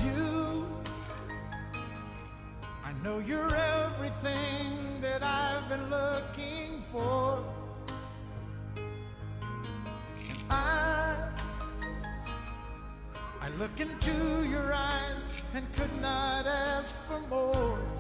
You, I know you're everything that I've been looking for. I look into your eyes and could not ask for more.